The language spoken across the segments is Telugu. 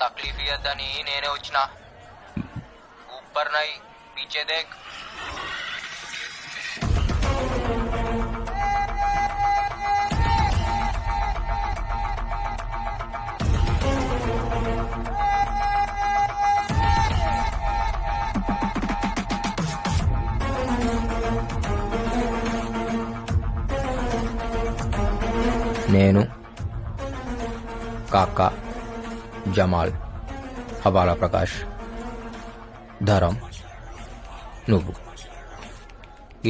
తక్లీఫ్ ఇయ్యద్దని నేనే వచ్చిన. ఊపర్ నై పీచే దేఖ్. నేను కాకా జమాల్ హవాలా ప్రకాష్ ధరం నువ్వు.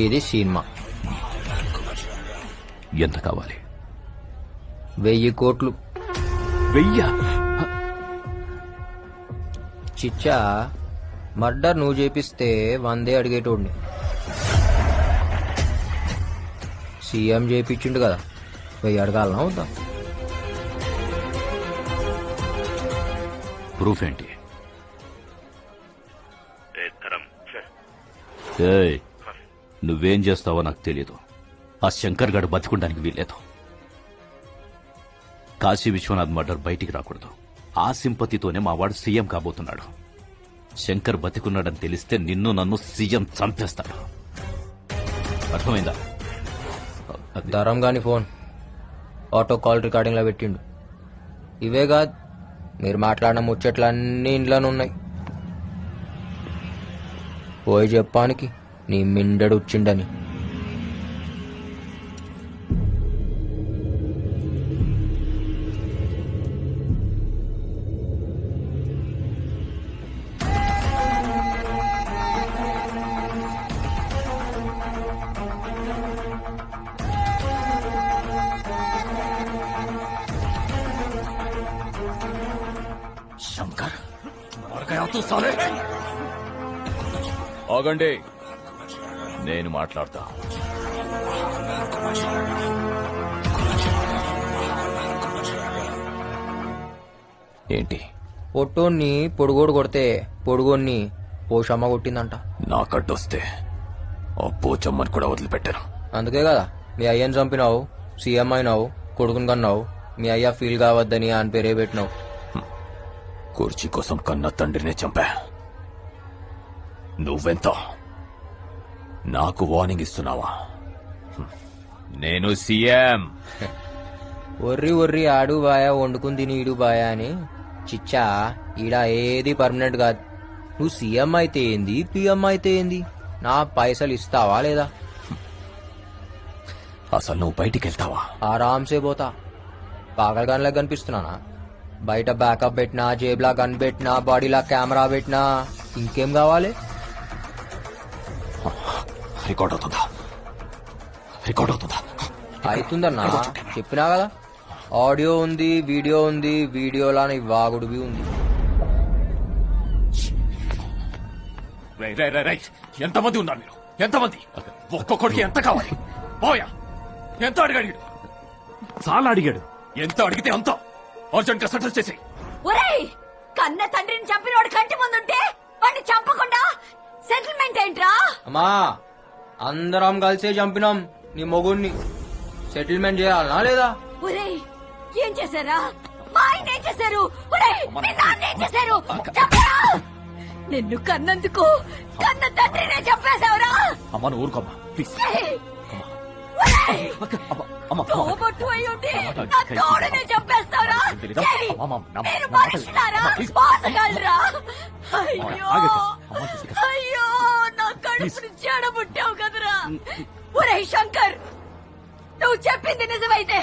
ఇది సినిమా. ఎంత కావాలి? 1000 కోట్లు. 1000? చిచ్చా మర్డర్ నువ్వు చేపిస్తే 100 అడిగేటోడిని. సీఎం చేపించిండు కదా, 1000 అడగాలనా అవుతా? ప్రూఫ్ ఏంటి? ఏయ్, నువ్వేం చేస్తావో నాకు తెలీదు. ఆ శంకర్ గడు బతికుండానికి వీల్లేదు. కాశీ విశ్వనాథ్ మర్డర్ బయటికి రాకూడదు. ఆ సింపతితోనే మా వాడు సీఎం కాబోతున్నాడు. శంకర్ బతికున్నాడని తెలిస్తే నిన్ను నన్ను సీఎం చంపేస్తాడు. అర్థమైందా? ధరం గాని ఫోన్ ఆటో కాల్ రికార్డింగ్ లో పెట్టిండు. ఇవే కాదు, మీరు మాట్లాడిన ముచ్చట్లు అన్ని ఇంట్లోనే ఉన్నాయి. పోయి చెప్పానికి నీ మిండడు వచ్చిండని. శంకర్ సాలే. ఆగండి, నేను మాట్లాడతా. ఏంటి? పొట్టోన్ని పొడుగోడు కొడితే పొడుగోన్ని పోషమ్మ కొట్టిందంట. నాకడ్డొస్తే ఆ పోచమ్మని కూడా వదిలిపెట్టాను. అందుకే కదా మీ అయ్యని చంపినావు, సీఎం అయినావు, కొడుకుని కన్నావు. మీ అయ్య ఫీల్ కావద్దని అని పేరే పెట్టినావు. కుర్చీ కోసం కన్న తండ్రినే చంపా. నువ్వెంత నాకు వార్నింగ్ ఇస్తున్నావా? నేను సీఎం. ఒర్రి ఒర్రి ఆడు బాయా, వండుకుని తిని ఈడు బాయా అని. చిచ్చా, ఈడ ఏది పర్మనెంట్ కాదు. నువ్వు సీఎం అయితే ఏంది, పిఎం అయితే ఏంది, నా పైసలు ఇస్తావా లేదా? అసలు నువ్వు బయటికి వెళ్తావా? ఆరాంసే పోతా. పాగలగానిలా కనిపిస్తున్నానా? బయట బ్యాకప్ పెట్టినా, జేబులా గన్ పెట్టినా, బాడీలా కెమెరా పెట్టినా, ఇంకేం కావాలి? రికార్డ్ అవుతుందా? రికార్డ్ అవుతుందా? అవుతుందన్నా, చెప్పినా కదా. ఆడియో ఉంది, వీడియో ఉంది, వీడియోలా నీ వాగుడువి ఉంది. ఎంతమంది ఉన్నారు మీరు? ఎంతమంది? ఒక్కొక్కడికి ఎంత కావాలి? పోయా, ఎంత అడిగాడు? చాలా అడిగాడు. ఎంత అడిగితే అంత అర్జెంట్ గా సెటిల్ చేసి. ఒరేయ్, కన్న తండ్రిని చంపినోడు కంటి ముందుంటే వాడిని చంపకుండా సెటిల్మెంట్ ఏంట్రా? అమ్మా, అందరం కలిసే చంపినాం నీ మొగుడిని. సెటిల్మెంట్ చేయాలనా లేదా? ఒరేయ్, ఏం చేశారా? మా ఆయన ఏం చేశారు? ఒరేయ్, మీ నాన్న ఏం చేశారు? చెప్పరా? నిన్ను కన్నందుకు కన్న తండ్రినే చంపేశావురా? అమ్మ ఊరుకోమ్మా ప్లీజ్. ఒరేయ్, తోబొట్టు అయి ఉండి నా తోడునే చంపేస్తావురా? మీరు మనుషులారా? మోసగాళ్ళరా? అయ్యో అయ్యో, నా కడుపుని చెడబుట్టావు కదరా. ఒరేయ్ శంకర్, నువ్వు చెప్పింది నిజమైతే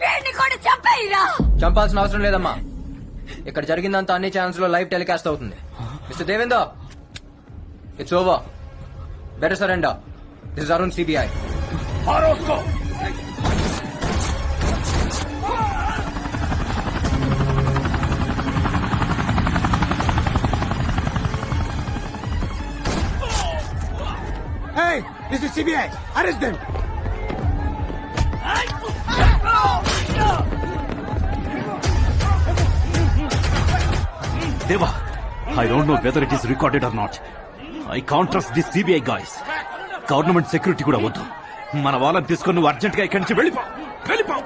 వీడిని కూడా చంపేయిరా. చంపాల్సిన అవసరం లేదమ్మా. ఇక్కడ జరిగిందంతా అన్ని ఛానల్స్ లో లైవ్ టెలికాస్ట్ అవుతుంది. Mister Devender, it's over. Better surrender. This is Arun, CBI. Hey, this is CBI. Arrest them. Deva, I don't know whether it is recorded or not. I can't trust these CBI guys. Government security కూడా వద్దు. మన వాళ్ళని తీసుకొని నువ్వు అర్జెంట్ గా ఇక్కడి నుంచి వెళ్ళిపో. వెళ్ళిపో.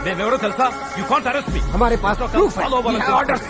మేమెవరో తెలుసా? యు కాంట్ అరెస్ట్ మీ. हमारे पास proof है. Follow We have our orders.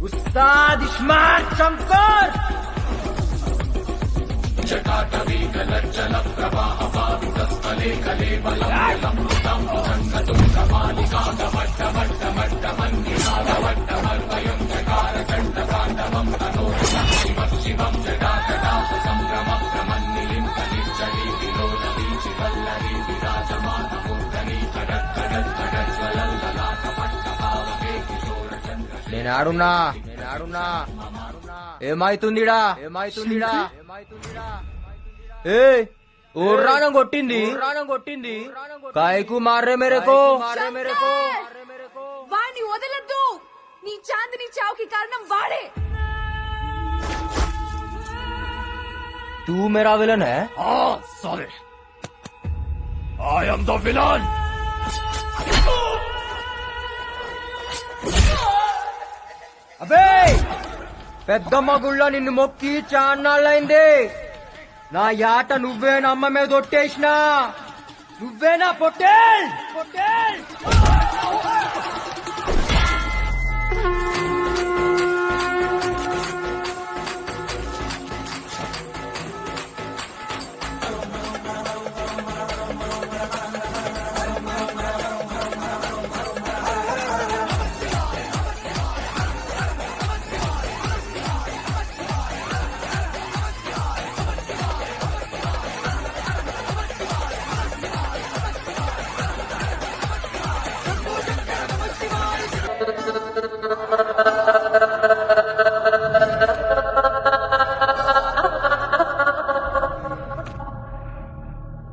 Ustad smart Shankar నేనాడున్నా ఏమైతుందిడా ఏ ఊర్రానం కొట్టింది కాయకు మారే మేరకు వాణ్ణి వదలద్దు. నీ చాందిని చావుకి కారణం వాడే. तू मेरा विलन है? Sorry, I am the villain. అబే పెద్దమ్మ గుళ్ళ నిన్ను మొక్కి చాన్నాళ్ళైంది. నా యాట నువ్వే నమ్మ మీద ఒట్టేసినా. నువ్వేనా పొట్టేల్?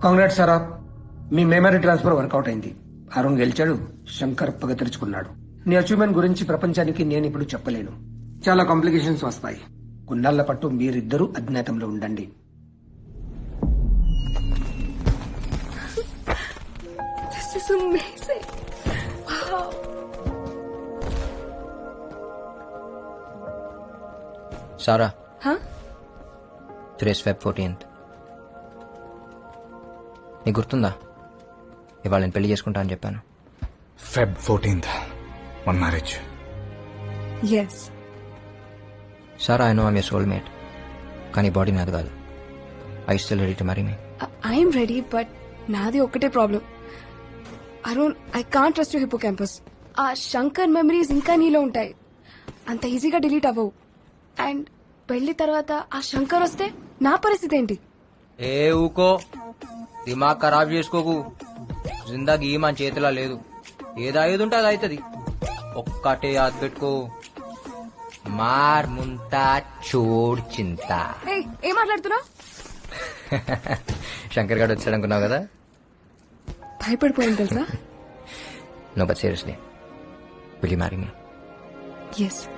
Congrats sir. మీ మెమరీ ట్రాన్స్ఫర్ వర్కౌట్ అయింది. అరుణ్ గెలిచాడు, శంకర్ పగ తెరుచుకున్నాడు. నీ అచీవ్మెంట్ గురించి ప్రపంచానికి నేను ఇప్పుడు చెప్పలేను. చాలా కాంప్లికేషన్స్ వస్తాయి. కొన్నాళ్ల పట్టు మీరిద్దరూ అజ్ఞాతంలో ఉండండి. This is amazing. Wow. Sara Huh? Today's Feb 14th. నీకు గుర్తుందా ఇవాళ నేను పెళ్లి చేసుకుంటా అని చెప్పాను. Feb 14th, one marriage. Yes. Sara I know I'm your soulmate, కానీ బాడీ నాది కాదు. I still ready to marry me? I'm ready, but నాది ఒక్కటే problem. Arun, I can't trust you hippocampus. ఆ శంకర్ మెమరీస్ ఇంకా నీలో ఉంటాయి, అంత ఈజీగా డిలీట్ అవ్వవు. అండ్ పెళ్లి తర్వాత ఆ శంకర్ వస్తే నా పరిస్థితి ఏంటి? ఏ ఊకో, దిమాగ్ ఖరాబ్ చేసుకోకు. జిందగీ మన చేతిలో లేదు. ఏది అయ్యేది ఉంటే అది అవుతుంది. ఒక్కటే యాద్ పెట్టుకో, మార్ ముంతా చోడ్ చింత. ఏయ్, ఏం మాట్లాడుతున్నావు? శంకర్ గారు వచ్చాడు అనుకున్నావు కదా? భయపడిపోయింది తెలుసా? No but seriously, will you marry me? Yes.